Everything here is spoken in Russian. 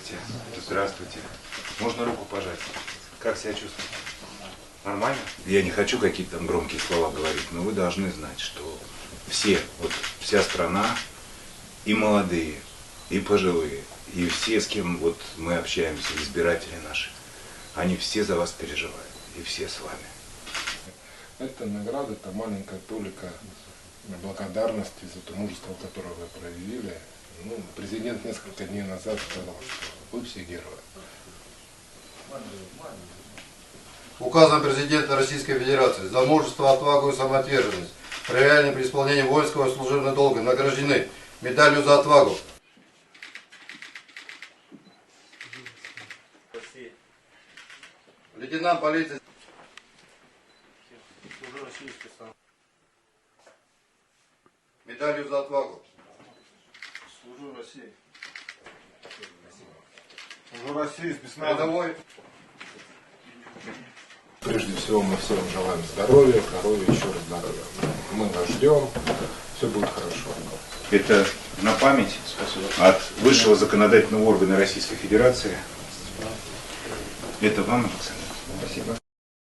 Здравствуйте. Здравствуйте. Можно руку пожать? Как себя чувствуете? Нормально? Я не хочу какие-то там громкие слова говорить, но вы должны знать, что все, вот вся страна, и молодые, и пожилые, и все, с кем вот мы общаемся, избиратели наши, они все за вас переживают, и все с вами. Это награда, это маленькая толика благодарности за то мужество, которое вы проявили. Ну, президент несколько дней назад сказал, что вы все герои. Указом президента Российской Федерации за мужество, отвагу и самоотверженность, проявленные при исполнении воинского и служебного долга, награждены медалью за отвагу. Лейтенант полиции. Медалью за отвагу. Служу России. Служу России с бессмертным. Рядовой. Прежде всего мы всем желаем здоровья, здоровья, еще раз здоровья. Мы вас ждем, все будет хорошо. Это на память от высшего законодательного органа Российской Федерации. Это вам, Александр. Спасибо.